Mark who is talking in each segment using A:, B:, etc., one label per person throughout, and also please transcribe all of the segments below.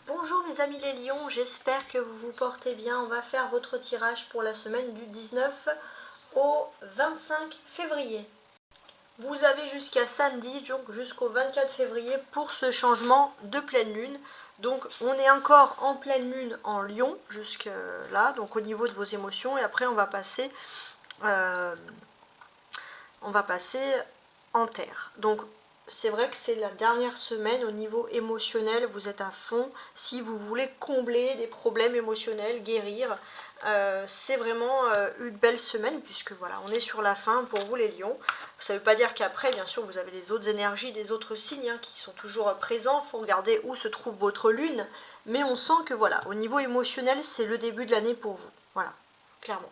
A: Bonjour mes amis les lions, j'espère que vous vous portez bien. On va faire votre tirage pour la semaine du 19 au 25 février. Vous avez jusqu'à samedi, donc jusqu'au 24 février pour ce changement de pleine lune. Donc on est encore en pleine lune en lion jusque là, donc au niveau de vos émotions. Et après on va passer en terre. Donc c'est vrai que c'est la dernière semaine au niveau émotionnel, vous êtes à fond. Si vous voulez combler des problèmes émotionnels, guérir, c'est vraiment une belle semaine puisque voilà, on est sur la fin pour vous les lions. Ça ne veut pas dire qu'après, bien sûr, vous avez les autres énergies des autres signes qui sont toujours présents. Il faut regarder où se trouve votre lune. Mais on sent que voilà, au niveau émotionnel, c'est le début de l'année pour vous. Voilà, clairement,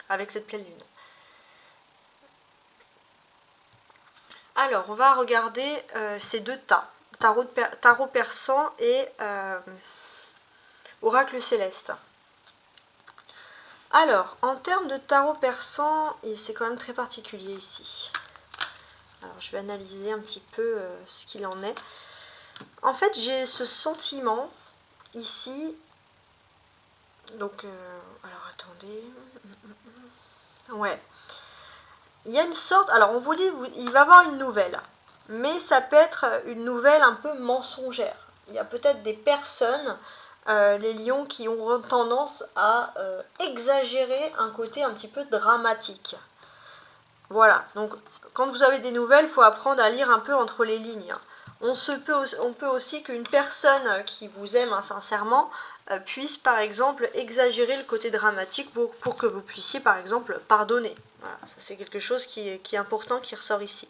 A: avec cette pleine lune. Alors, on va regarder ces deux tas, tarot persan et oracle céleste. Alors, en termes de tarot persan, c'est quand même très particulier ici. Alors, je vais analyser un petit peu ce qu'il en est. En fait, j'ai ce sentiment ici. Donc, alors attendez. Ouais. Il y a une sorte, alors on vous dit, il va y avoir une nouvelle, mais ça peut être une nouvelle un peu mensongère. Il y a peut-être des personnes, les lions, qui ont tendance à exagérer un côté un petit peu dramatique. Voilà, donc quand vous avez des nouvelles, il faut apprendre à lire un peu entre les lignes. On peut aussi qu'une personne qui vous aime sincèrement puisse par exemple exagérer le côté dramatique pour que vous puissiez par exemple pardonner. Voilà, ça c'est quelque chose qui est important qui ressort ici.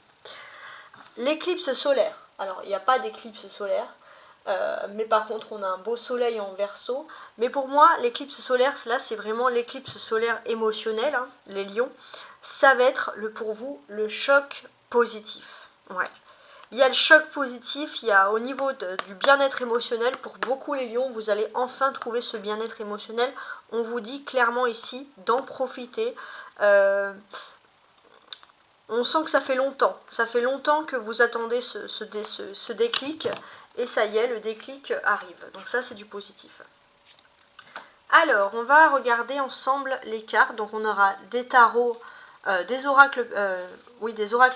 A: L'éclipse solaire. Alors il n'y a pas d'éclipse solaire, mais par contre on a un beau soleil en Verseau. Mais pour moi l'éclipse solaire, là c'est vraiment l'éclipse solaire émotionnelle, les lions. Ça va être pour vous le choc positif. Ouais. Il y a le choc positif, il y a au niveau du bien-être émotionnel, pour beaucoup les lions, vous allez enfin trouver ce bien-être émotionnel. On vous dit clairement ici d'en profiter. On sent que ça fait longtemps que vous attendez ce déclic, et ça y est, le déclic arrive. Donc ça c'est du positif. Alors, on va regarder ensemble les cartes. Donc on aura des tarots, des oracles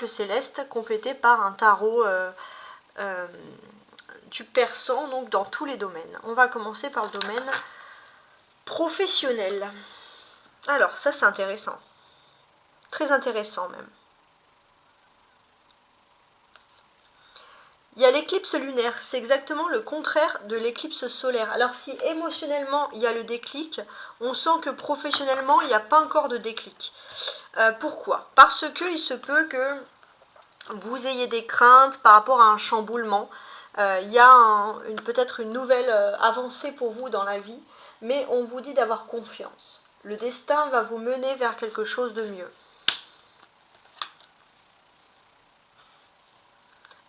A: célestes complétés par un tarot du persan, donc dans tous les domaines. On va commencer par le domaine professionnel. Alors ça c'est intéressant, très intéressant même. Il y a l'éclipse lunaire, c'est exactement le contraire de l'éclipse solaire. Alors si émotionnellement il y a le déclic, on sent que professionnellement il n'y a pas encore de déclic. Pourquoi? Parce qu'il se peut que vous ayez des craintes par rapport à un chamboulement. Il y a peut-être une nouvelle avancée pour vous dans la vie, mais on vous dit d'avoir confiance. Le destin va vous mener vers quelque chose de mieux.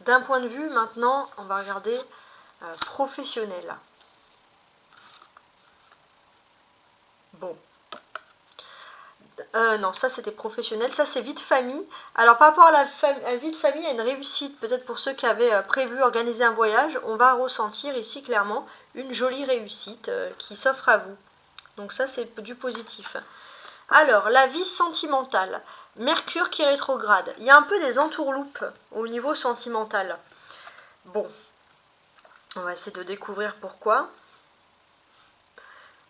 A: D'un point de vue, maintenant, on va regarder professionnel. Bon. Non, ça c'était professionnel, ça c'est vie de famille. Alors par rapport à la vie de famille, il y a une réussite, peut-être pour ceux qui avaient prévu organiser un voyage, on va ressentir ici clairement une jolie réussite qui s'offre à vous. Donc ça c'est du positif. Alors, la vie sentimentale. Mercure qui rétrograde. Il y a un peu des entourloupes au niveau sentimental. Bon, on va essayer de découvrir pourquoi.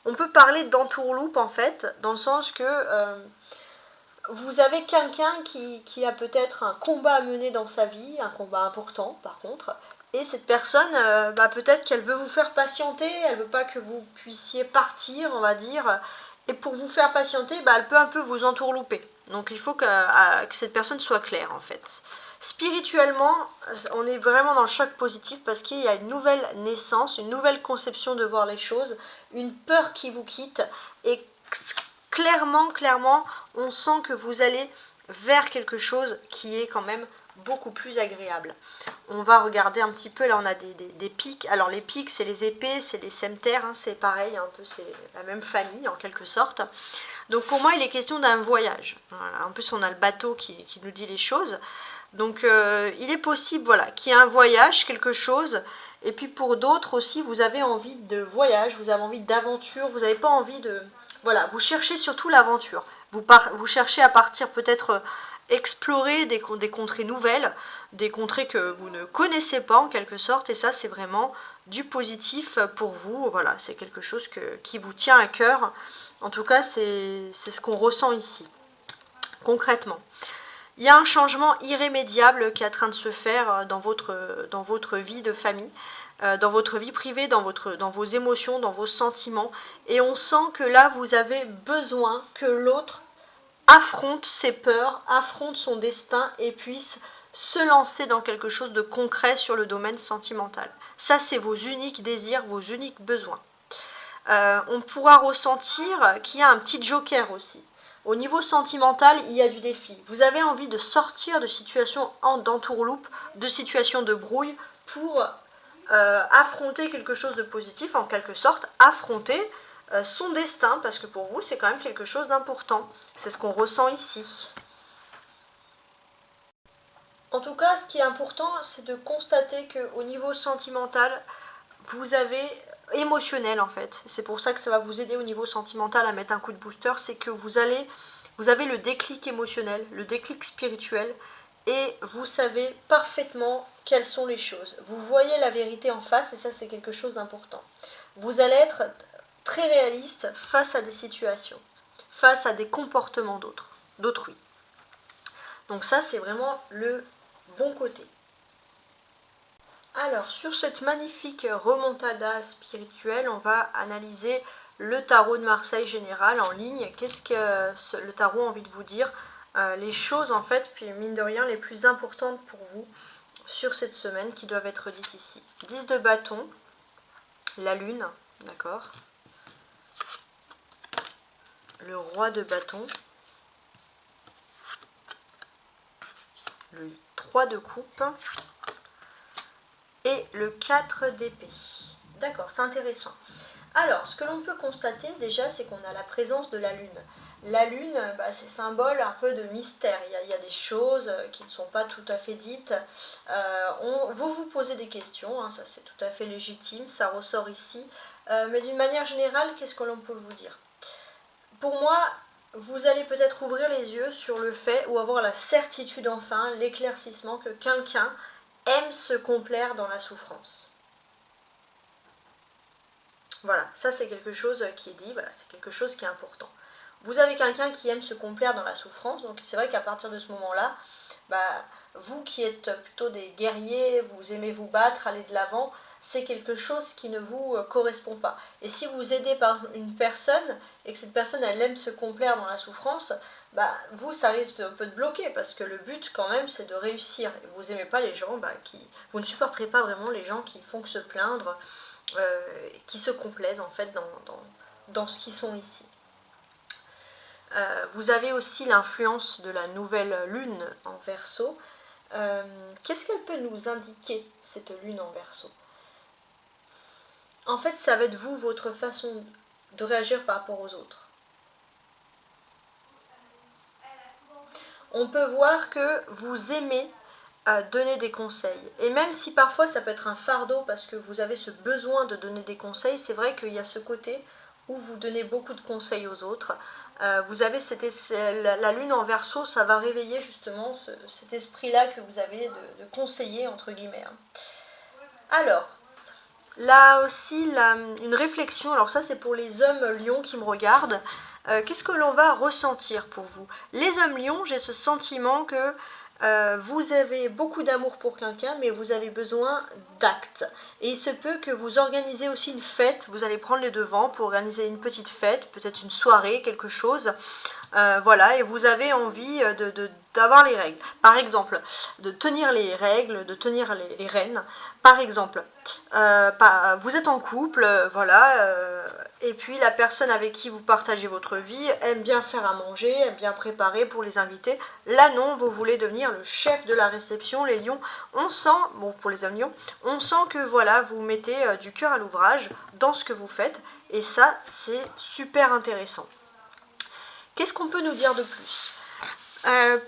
A: On peut parler d'entourloupe en fait, dans le sens que vous avez quelqu'un qui a peut-être un combat à mener dans sa vie, un combat important par contre, et cette personne, peut-être qu'elle veut vous faire patienter, elle veut pas que vous puissiez partir, on va dire, et pour vous faire patienter, elle peut un peu vous entourlouper. Donc il faut que cette personne soit claire en fait. Spirituellement, on est vraiment dans le choc positif parce qu'il y a une nouvelle naissance, une nouvelle conception de voir les choses, une peur qui vous quitte, et clairement, on sent que vous allez vers quelque chose qui est quand même beaucoup plus agréable. On va regarder un petit peu, là on a des pics. Alors les pics, c'est les épées, c'est les cimeterres, c'est pareil, un peu c'est la même famille en quelque sorte. Donc pour moi il est question d'un voyage. Voilà. En plus on a le bateau qui nous dit les choses. Donc il est possible voilà, qu'il y ait un voyage, quelque chose. Et puis pour d'autres aussi, vous avez envie de voyage, vous avez envie d'aventure, vous n'avez pas envie de... Voilà, vous cherchez surtout l'aventure. Vous cherchez à partir peut-être explorer des contrées nouvelles, des contrées que vous ne connaissez pas en quelque sorte. Et ça, c'est vraiment du positif pour vous. Voilà, c'est quelque chose qui vous tient à cœur. En tout cas, c'est ce qu'on ressent ici, concrètement. Il y a un changement irrémédiable qui est en train de se faire dans votre vie de famille, dans votre vie privée, dans vos émotions, dans vos sentiments. Et on sent que là, vous avez besoin que l'autre affronte ses peurs, affronte son destin et puisse se lancer dans quelque chose de concret sur le domaine sentimental. Ça, c'est vos uniques désirs, vos uniques besoins. On pourra ressentir qu'il y a un petit joker aussi. Au niveau sentimental, il y a du défi. Vous avez envie de sortir de situations d'entourloupe, de situations de brouille pour affronter quelque chose de positif, en quelque sorte, affronter son destin, parce que pour vous, c'est quand même quelque chose d'important. C'est ce qu'on ressent ici. En tout cas, ce qui est important, c'est de constater qu'au niveau sentimental, vous avez émotionnel en fait. C'est pour ça que ça va vous aider au niveau sentimental à mettre un coup de booster, c'est que vous avez le déclic émotionnel, le déclic spirituel, et vous savez parfaitement quelles sont les choses. Vous voyez la vérité en face, et ça c'est quelque chose d'important. Vous allez être très réaliste face à des situations, face à des comportements d'autrui. Donc ça c'est vraiment le bon côté. Alors, sur cette magnifique remontada spirituelle, on va analyser le tarot de Marseille général en ligne. Qu'est-ce que le tarot a envie de vous dire? Les choses, en fait, puis mine de rien, les plus importantes pour vous sur cette semaine qui doivent être dites ici. 10 de bâton, la lune, d'accord? Le roi de bâton, le 3 de coupe, et le 4 d'épée. D'accord, c'est intéressant. Alors, ce que l'on peut constater déjà, c'est qu'on a la présence de la lune. La lune, c'est symbole un peu de mystère. Il y a des choses qui ne sont pas tout à fait dites. Vous vous posez des questions, hein, ça c'est tout à fait légitime, ça ressort ici. Mais d'une manière générale, qu'est-ce que l'on peut vous dire? Pour moi, vous allez peut-être ouvrir les yeux sur le fait, ou avoir la certitude enfin, l'éclaircissement que quelqu'un aime se complaire dans la souffrance. Voilà, ça c'est quelque chose qui est dit, voilà, c'est quelque chose qui est important. Vous avez quelqu'un qui aime se complaire dans la souffrance, donc c'est vrai qu'à partir de ce moment-là, vous qui êtes plutôt des guerriers, vous aimez vous battre, aller de l'avant, c'est quelque chose qui ne vous correspond pas. Et si vous aidez par une personne, et que cette personne elle aime se complaire dans la souffrance, vous ça risque un peu de bloquer, parce que le but quand même c'est de réussir. Et vous n'aimez pas les gens vous ne supporterez pas vraiment les gens qui font que se plaindre, qui se complaisent en fait dans ce qu'ils sont ici. Vous avez aussi l'influence de la nouvelle lune en Verseau. Qu'est-ce qu'elle peut nous indiquer, cette lune en Verseau? En fait, ça va être vous, votre façon de réagir par rapport aux autres. On peut voir que vous aimez donner des conseils. Et même si parfois ça peut être un fardeau parce que vous avez ce besoin de donner des conseils, c'est vrai qu'il y a ce côté où vous donnez beaucoup de conseils aux autres. Vous avez la lune en Verseau, ça va réveiller justement cet esprit-là que vous avez de conseiller, entre guillemets. Alors, là aussi, une réflexion, alors ça c'est pour les hommes lions qui me regardent. Qu'est-ce que l'on va ressentir pour vous? Les hommes lions, j'ai ce sentiment que vous avez beaucoup d'amour pour quelqu'un, mais vous avez besoin d'actes. Et il se peut que vous organisez aussi une fête, vous allez prendre les devants pour organiser une petite fête, peut-être une soirée, quelque chose. Voilà, et vous avez envie d'avoir les règles. Par exemple, de tenir les règles, de tenir les rênes. Par exemple, vous êtes en couple, voilà, et puis la personne avec qui vous partagez votre vie aime bien faire à manger, aime bien préparer pour les invités. Là non, vous voulez devenir le chef de la réception, les lions. On sent, bon pour les hommes lions, on sent que voilà, vous mettez du cœur à l'ouvrage dans ce que vous faites, et ça c'est super intéressant. Qu'est-ce qu'on peut nous dire de plus?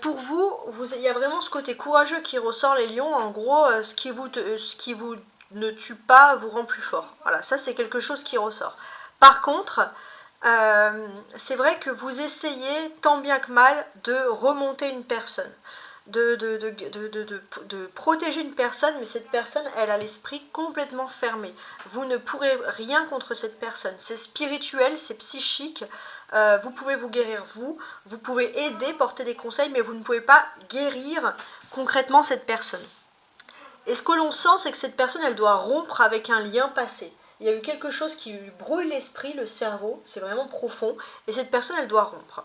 A: Pour vous, il y a vraiment ce côté courageux qui ressort les lions. En gros, ce qui vous ne tue pas vous rend plus fort. Voilà, ça c'est quelque chose qui ressort. Par contre, c'est vrai que vous essayez tant bien que mal de remonter une personne, de protéger une personne, mais cette personne, elle a l'esprit complètement fermé. Vous ne pourrez rien contre cette personne. C'est spirituel, c'est psychique. Vous pouvez vous guérir vous pouvez aider, porter des conseils, mais vous ne pouvez pas guérir concrètement cette personne. Et ce que l'on sent, c'est que cette personne, elle doit rompre avec un lien passé. Il y a eu quelque chose qui lui brouille l'esprit, le cerveau, c'est vraiment profond, et cette personne, elle doit rompre.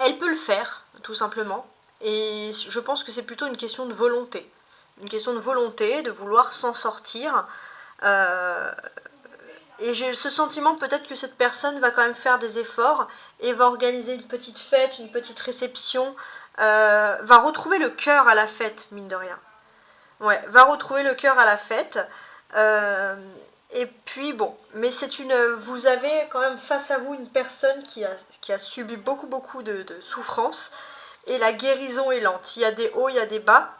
A: Elle peut le faire, tout simplement, et je pense que c'est plutôt une question de volonté. Une question de volonté, de vouloir s'en sortir. Et j'ai ce sentiment peut-être que cette personne va quand même faire des efforts et va organiser une petite fête, une petite réception, va retrouver le cœur à la fête, mine de rien. Ouais, va retrouver le cœur à la fête. Et puis bon, mais vous avez quand même face à vous une personne qui a subi beaucoup de souffrances et la guérison est lente. Il y a des hauts, il y a des bas.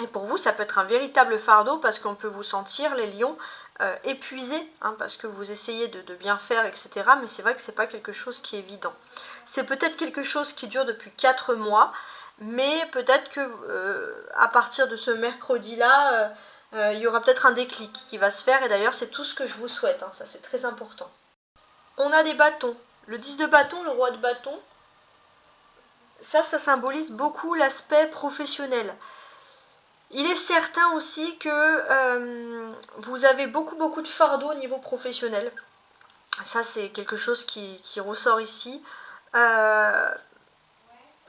A: Et pour vous, ça peut être un véritable fardeau parce qu'on peut vous sentir, les lions, épuisés, hein, parce que vous essayez de bien faire, etc. Mais c'est vrai que c'est pas quelque chose qui est évident. C'est peut-être quelque chose qui dure depuis 4 mois, mais peut-être que à partir de ce mercredi-là, il y aura peut-être un déclic qui va se faire. Et d'ailleurs, c'est tout ce que je vous souhaite, hein, ça c'est très important. On a des bâtons. Le 10 de bâton, le roi de bâton, ça symbolise beaucoup l'aspect professionnel. Il est certain aussi que vous avez beaucoup de fardeau au niveau professionnel. Ça, c'est quelque chose qui ressort ici. Il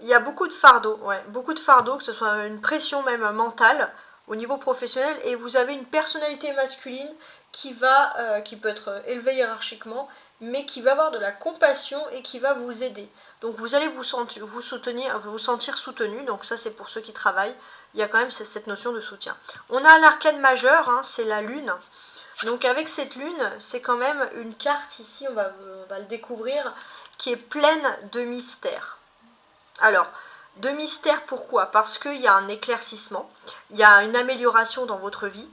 A: y a beaucoup de fardeau, ouais, beaucoup de fardeau, que ce soit une pression même mentale au niveau professionnel. Et vous avez une personnalité masculine qui peut être élevée hiérarchiquement, mais qui va avoir de la compassion et qui va vous aider. Donc vous allez vous sentir soutenu, donc ça c'est pour ceux qui travaillent. Il y a quand même cette notion de soutien. On a l'arcane majeur, hein, c'est la lune. Donc avec cette lune, c'est quand même une carte ici, on va le découvrir, qui est pleine de mystères. Alors, de mystères pourquoi? Parce qu'il y a un éclaircissement, il y a une amélioration dans votre vie.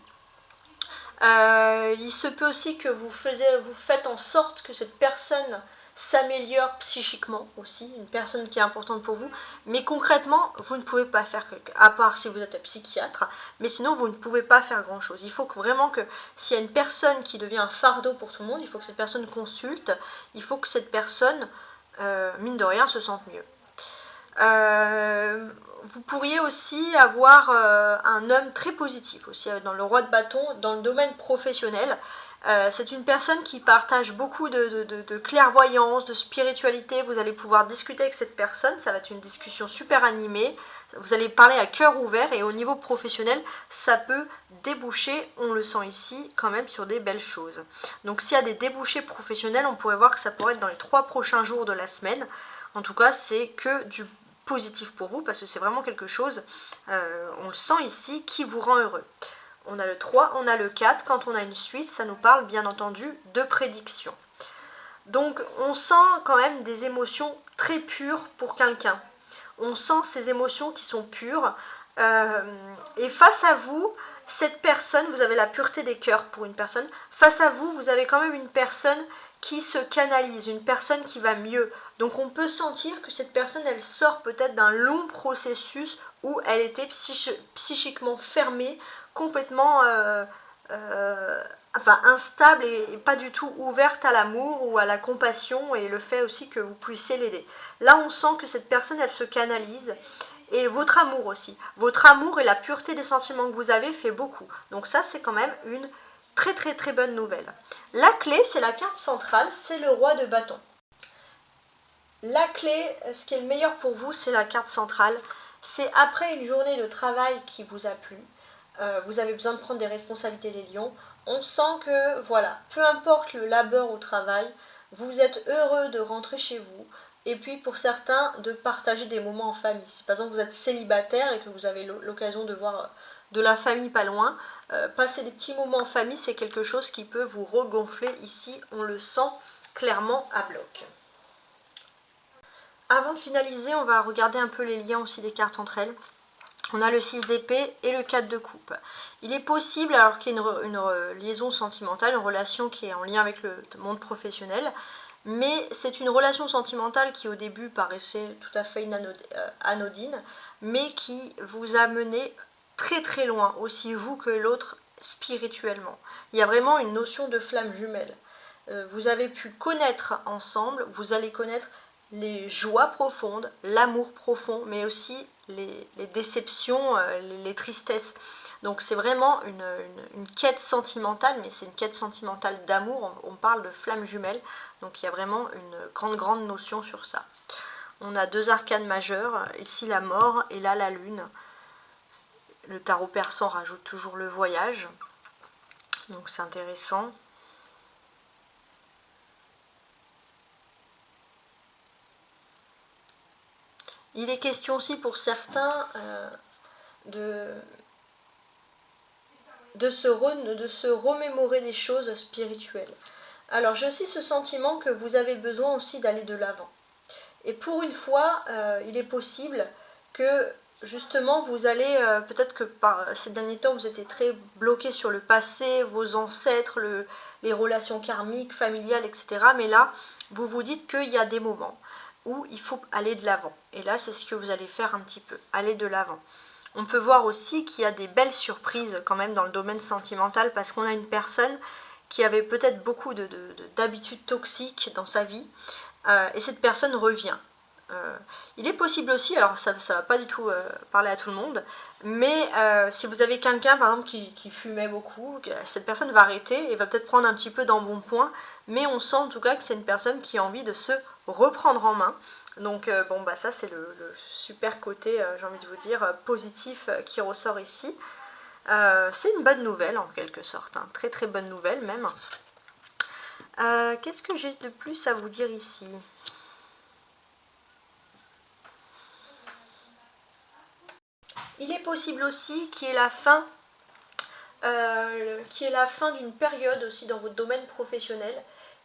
A: Il se peut aussi que vous faites en sorte que cette personne s'améliore psychiquement aussi, une personne qui est importante pour vous, mais concrètement, vous ne pouvez pas faire, à part si vous êtes psychiatre, mais sinon vous ne pouvez pas faire grand chose. Il faut vraiment que, s'il y a une personne qui devient un fardeau pour tout le monde, il faut que cette personne consulte, il faut que cette personne, mine de rien, se sente mieux. Vous pourriez aussi avoir un homme très positif aussi dans le roi de bâton, dans le domaine professionnel. C'est une personne qui partage beaucoup de clairvoyance, de spiritualité. Vous allez pouvoir discuter avec cette personne, ça va être une discussion super animée. Vous allez parler à cœur ouvert et au niveau professionnel, ça peut déboucher, on le sent ici, quand même sur des belles choses. Donc s'il y a des débouchés professionnels, on pourrait voir que ça pourrait être dans les 3 prochains jours de la semaine. En tout cas, c'est que du positif pour vous parce que c'est vraiment quelque chose, on le sent ici, qui vous rend heureux. On a le 3, on a le 4, quand on a une suite, ça nous parle bien entendu de prédiction. Donc on sent quand même des émotions très pures pour quelqu'un. On sent ces émotions qui sont pures. Et face à vous, cette personne, vous avez la pureté des cœurs pour une personne. Face à vous, vous avez quand même une personne qui se canalise, une personne qui va mieux. Donc on peut sentir que cette personne, elle sort peut-être d'un long processus où elle était psychiquement fermée, complètement instable et pas du tout ouverte à l'amour ou à la compassion et le fait aussi que vous puissiez l'aider. Là, on sent que cette personne, elle se canalise. Et votre amour aussi. Votre amour et la pureté des sentiments que vous avez fait beaucoup. Donc ça, c'est quand même une très bonne nouvelle. La clé, c'est la carte centrale, c'est le roi de bâton. La clé, ce qui est le meilleur pour vous, c'est la carte centrale. C'est après une journée de travail qui vous a plu. Vous avez besoin de prendre des responsabilités, les lions. On sent que, voilà, peu importe le labeur au travail, vous êtes heureux de rentrer chez vous. Et puis pour certains, de partager des moments en famille. Si par exemple vous êtes célibataire et que vous avez l'occasion de voir de la famille pas loin, passer des petits moments en famille, c'est quelque chose qui peut vous regonfler ici. On le sent clairement à bloc. Avant de finaliser, on va regarder un peu les liens aussi des cartes entre elles. On a le 6 d'épée et le 4 de coupe. Il est possible, alors qu'il y a une liaison sentimentale, une relation qui est en lien avec le monde professionnel, mais c'est une relation sentimentale qui au début paraissait tout à fait anodine, mais qui vous a mené très très loin, aussi vous que l'autre, spirituellement. Il y a vraiment une notion de flamme jumelle. Vous avez pu connaître ensemble, vous allez connaître les joies profondes, l'amour profond, mais aussi les déceptions, les tristesses. Donc c'est vraiment une quête sentimentale, mais c'est une quête sentimentale d'amour, on parle de flamme jumelle, donc il y a vraiment une grande notion sur ça. On a 2 arcanes majeures, ici la mort et là la lune. Le tarot persan rajoute toujours le voyage, donc c'est intéressant. Il est question aussi pour certains de se remémorer des choses spirituelles. Alors j'ai aussi ce sentiment que vous avez besoin aussi d'aller de l'avant. Et pour une fois, il est possible que justement vous allez, peut-être que par ces derniers temps vous étiez très bloqué sur le passé, vos ancêtres, les relations karmiques, familiales, etc. Mais là, vous vous dites qu'il y a des moments où il faut aller de l'avant. Et là, c'est ce que vous allez faire un petit peu, aller de l'avant. On peut voir aussi qu'il y a des belles surprises quand même dans le domaine sentimental parce qu'on a une personne qui avait peut-être beaucoup d'habitudes toxiques dans sa vie et cette personne revient. Il est possible aussi, alors ça ne va pas du tout parler à tout le monde, mais si vous avez quelqu'un par exemple qui fumait beaucoup, cette personne va arrêter et va peut-être prendre un petit peu d'embonpoint, mais on sent en tout cas que c'est une personne qui a envie de se reprendre en main. Donc bon bah ça c'est le super côté, j'ai envie de vous dire, positif qui ressort ici. C'est une bonne nouvelle en quelque sorte, hein. Très très bonne nouvelle même. Qu'est-ce que j'ai de plus à vous dire ici ? Il est possible aussi qu'il y ait la fin d'une période aussi dans votre domaine professionnel.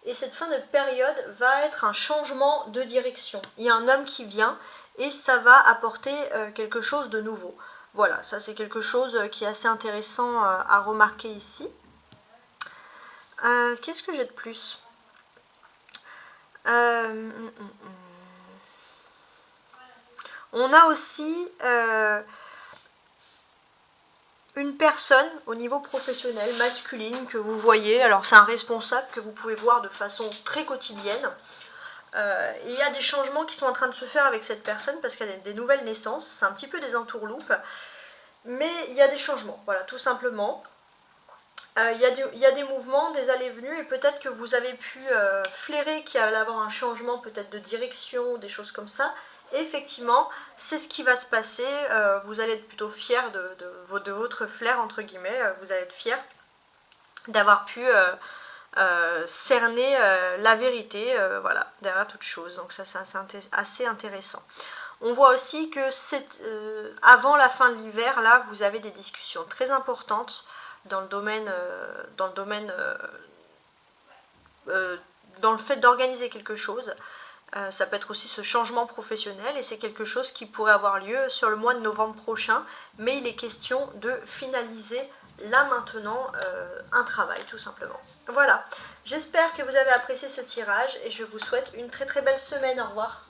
A: Et cette fin de période va être un changement de direction. Il y a un homme qui vient et ça va apporter quelque chose de nouveau. Voilà, ça c'est quelque chose qui est assez intéressant à remarquer ici. Qu'est-ce que j'ai de plus ? On a aussi une personne au niveau professionnel, masculine, que vous voyez. Alors c'est un responsable que vous pouvez voir de façon très quotidienne. Il y a des changements qui sont en train de se faire avec cette personne parce qu'il y a des nouvelles naissances. C'est un petit peu des entourloupes. Mais il y a des changements, voilà, tout simplement. Il y a des mouvements, des allées-venues, et peut-être que vous avez pu flairer qu'il allait y avoir un changement peut-être de direction, des choses comme ça. Et effectivement, c'est ce qui va se passer. Vous allez être plutôt fier de votre flair, entre guillemets. Vous allez être fier d'avoir pu cerner la vérité, voilà, derrière toute chose. Donc ça, c'est assez intéressant. On voit aussi que avant la fin de l'hiver, là, vous avez des discussions très importantes dans le fait d'organiser quelque chose. Ça peut être aussi ce changement professionnel et c'est quelque chose qui pourrait avoir lieu sur le mois de novembre prochain, mais il est question de finaliser là maintenant un travail tout simplement. Voilà, j'espère que vous avez apprécié ce tirage et je vous souhaite une très très belle semaine. Au revoir.